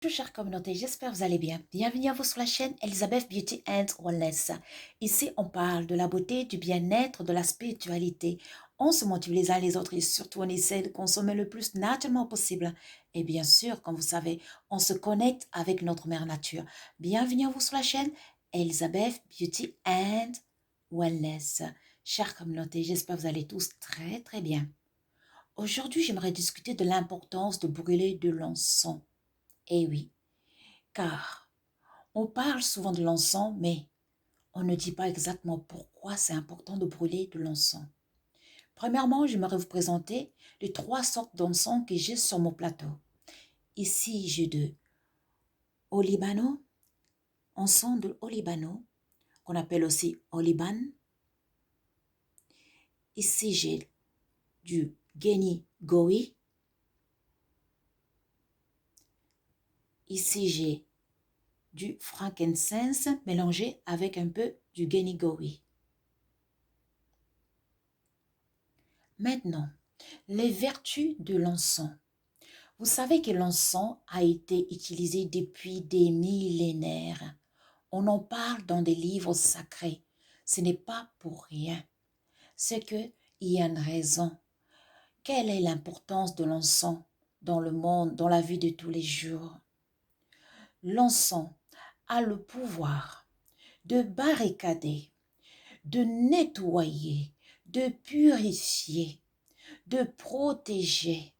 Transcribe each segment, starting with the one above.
Bonjour chère communauté, j'espère que vous allez bien. Bienvenue à vous sur la chaîne Elizabeth Beauty and Wellness. Ici, on parle de la beauté, du bien-être, de la spiritualité. On se motive les uns les autres et surtout on essaie de consommer le plus naturellement possible. Et bien sûr, comme vous savez, on se connecte avec notre mère nature. Bienvenue à vous sur la chaîne Elizabeth Beauty and Wellness. Chère communauté, j'espère que vous allez tous très très bien. Aujourd'hui, j'aimerais discuter de l'importance de brûler de l'encens. Eh oui, car on parle souvent de l'encens, mais on ne dit pas exactement pourquoi c'est important de brûler de l'encens. Premièrement, j'aimerais vous présenter les trois sortes d'encens que j'ai sur mon plateau. Ici, j'ai de Olibano, encens de Olibano, qu'on appelle aussi Oliban. Ici, j'ai du Geni Gowi. Ici, j'ai du frankincense mélangé avec un peu du Geni Gowi. Maintenant, les vertus de l'encens. Vous savez que l'encens a été utilisé depuis des millénaires. On en parle dans des livres sacrés. Ce n'est pas pour rien. C'est qu'il y a une raison. Quelle est l'importance de l'encens dans le monde, dans la vie de tous les jours? L'encens a le pouvoir de barricader, de nettoyer, de purifier, de protéger,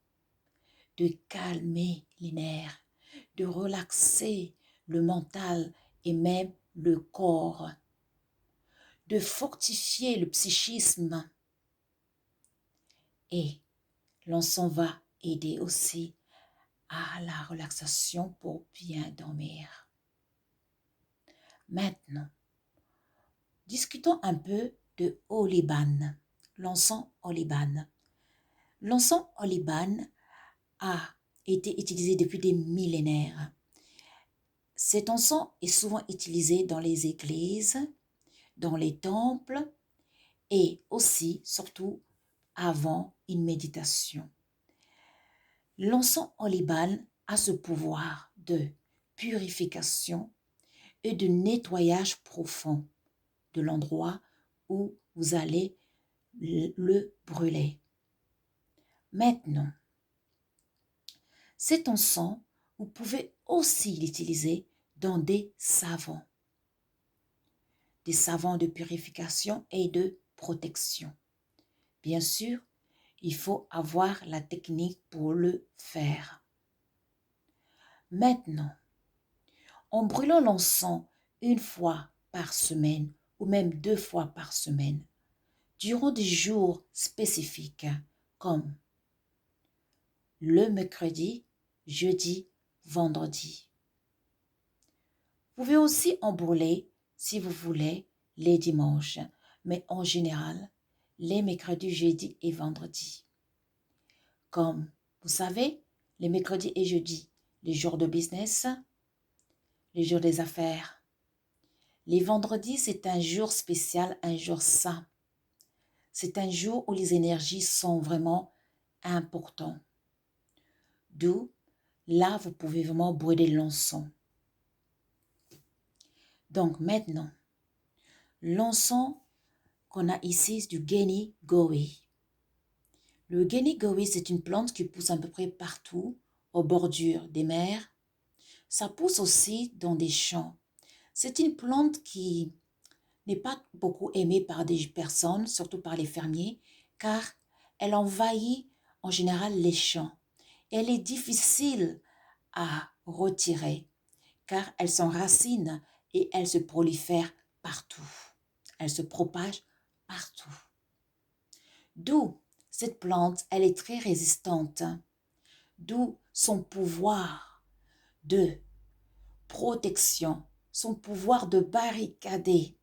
de calmer les nerfs, de relaxer le mental et même le corps, de fortifier le psychisme. Et l'encens va aider aussi à la relaxation pour bien dormir. Maintenant, discutons un peu de Oliban, l'encens Oliban. L'encens Oliban a été utilisé depuis des millénaires. Cet encens est souvent utilisé dans les églises, dans les temples et aussi, surtout, avant une méditation. L'encens Oliban a ce pouvoir de purification et de nettoyage profond de l'endroit où vous allez le brûler. Maintenant, cet encens, vous pouvez aussi l'utiliser dans des savons de purification et de protection. Bien sûr, il faut avoir la technique pour le faire. Maintenant, en brûlant l'encens une fois par semaine ou même 2 fois par semaine, durant des jours spécifiques comme le mercredi, jeudi, vendredi. Vous pouvez aussi en brûler, si vous voulez, les dimanches, mais en général, les mercredis, jeudi et vendredis. Comme vous savez, les mercredis et jeudis, les jours de business, les jours des affaires. Les vendredis, c'est un jour spécial, un jour saint. C'est un jour où les énergies sont vraiment importantes. D'où, là, vous pouvez vraiment brûler l'encens. Donc maintenant, l'encens qu'on a ici, c'est du Geni Gowi. Le Geni Gowi, c'est une plante qui pousse à peu près partout, aux bordures des mers. Ça pousse aussi dans des champs. C'est une plante qui n'est pas beaucoup aimée par des personnes, surtout par les fermiers, car elle envahit en général les champs. Elle est difficile à retirer, car elle s'enracine et elle se prolifère partout. Elle se propage partout. D'où cette plante, elle est très résistante. D'où son pouvoir de protection, son pouvoir de barricader,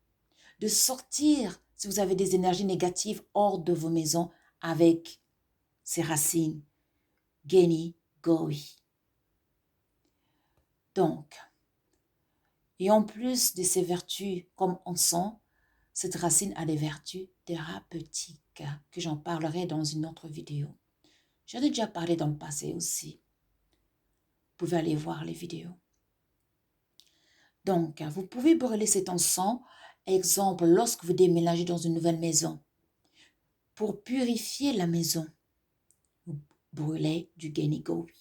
de sortir, si vous avez des énergies négatives, hors de vos maisons avec ses racines. Geni Gowi. Donc, et en plus de ses vertus comme encens, cette racine a des vertus thérapeutiques que j'en parlerai dans une autre vidéo. J'en ai déjà parlé dans le passé aussi. pouvez aller voir les vidéos. Donc, vous pouvez brûler cet encens, exemple, lorsque vous déménagez dans une nouvelle maison. Pour purifier la maison, vous brûlez du Geni-Gowi.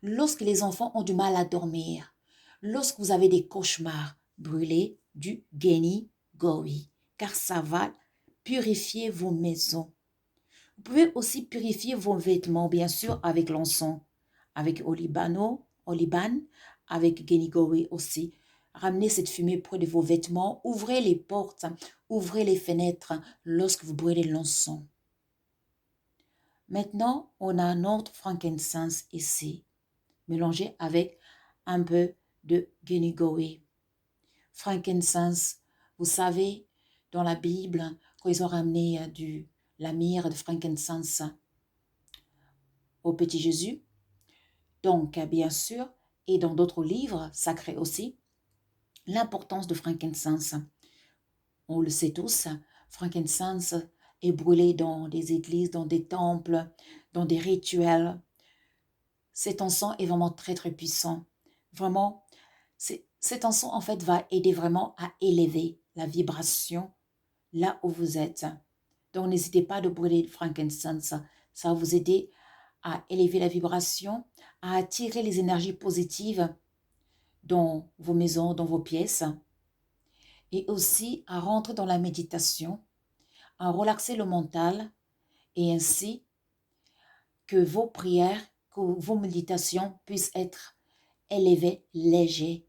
Lorsque les enfants ont du mal à dormir, lorsque vous avez des cauchemars, brûlez du Geni-Gowi, car ça va purifier vos maisons. Vous pouvez aussi purifier vos vêtements, bien sûr, avec l'encens, avec Oliban, avec Geni-Gowi aussi. Ramenez cette fumée près de vos vêtements, ouvrez les portes, ouvrez les fenêtres lorsque vous brûlez l'encens. Maintenant, on a notre frankincense ici, mélangé avec un peu de Geni-Gowi. Frankincense, vous savez, dans la Bible, quand ils ont ramené la myrrhe de frankincense au petit Jésus, donc bien sûr, et dans d'autres livres sacrés aussi, l'importance de frankincense. On le sait tous, frankincense est brûlé dans des églises, dans des temples, dans des rituels. Cet encens est vraiment très très puissant. Vraiment, cet encens en fait va aider vraiment à élever la vibration là où vous êtes. Donc n'hésitez pas de brûler le frankincense. Ça va vous aider à élever la vibration, à attirer les énergies positives dans vos maisons, dans vos pièces, et aussi à rentrer dans la méditation, à relaxer le mental, et ainsi que vos prières, que vos méditations puissent être élevées, légères,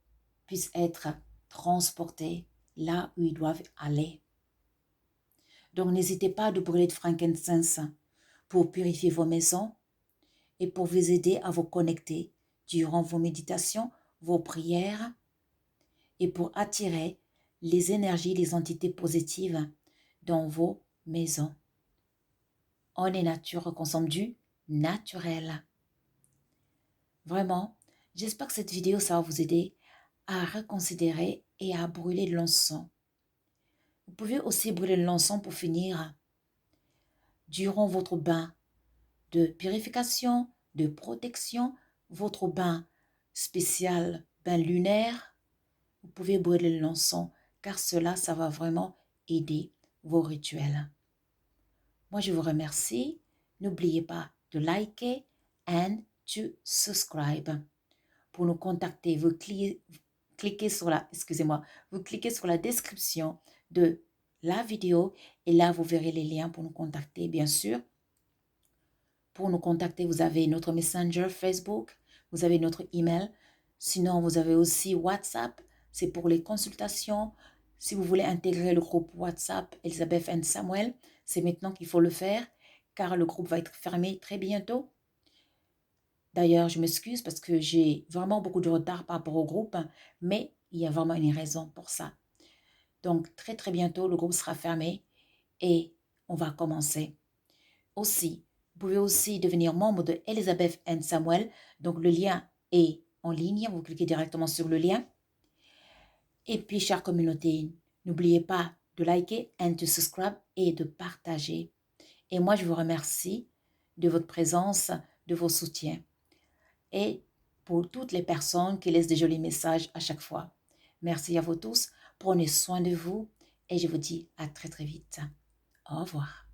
puissent être transportées là où ils doivent aller. Donc n'hésitez pas de brûler de frankincense pour purifier vos maisons et pour vous aider à vous connecter durant vos méditations, vos prières et pour attirer les énergies, les entités positives dans vos maisons. On est nature, on consomme du naturel. Vraiment, j'espère que cette vidéo, ça va vous aider à reconsidérer et à brûler l'encens. Vous pouvez aussi brûler l'encens pour finir durant votre bain de purification, de protection, votre bain spécial, bain lunaire. Vous pouvez brûler l'encens car cela, ça va vraiment aider vos rituels. Moi, je vous remercie. N'oubliez pas de liker and to subscribe. Pour nous contacter, vous cliquez sur la description de la vidéo et là, vous verrez les liens pour nous contacter, bien sûr. Pour nous contacter, vous avez notre Messenger Facebook, vous avez notre email. Sinon, vous avez aussi WhatsApp, c'est pour les consultations. Si vous voulez intégrer le groupe WhatsApp Elisabeth and Samuel, c'est maintenant qu'il faut le faire car le groupe va être fermé très bientôt. D'ailleurs, je m'excuse parce que j'ai vraiment beaucoup de retard par rapport au groupe, mais il y a vraiment une raison pour ça. Donc, très très bientôt, le groupe sera fermé et on va commencer. Aussi, vous pouvez aussi devenir membre de Elisabeth and Samuel. Donc, le lien est en ligne. Vous cliquez directement sur le lien. Et puis, chère communauté, n'oubliez pas de liker and to subscribe et de partager. Et moi, je vous remercie de votre présence, de vos soutiens. Et pour toutes les personnes qui laissent des jolis messages à chaque fois. Merci à vous tous. Prenez soin de vous et je vous dis à très très vite. Au revoir.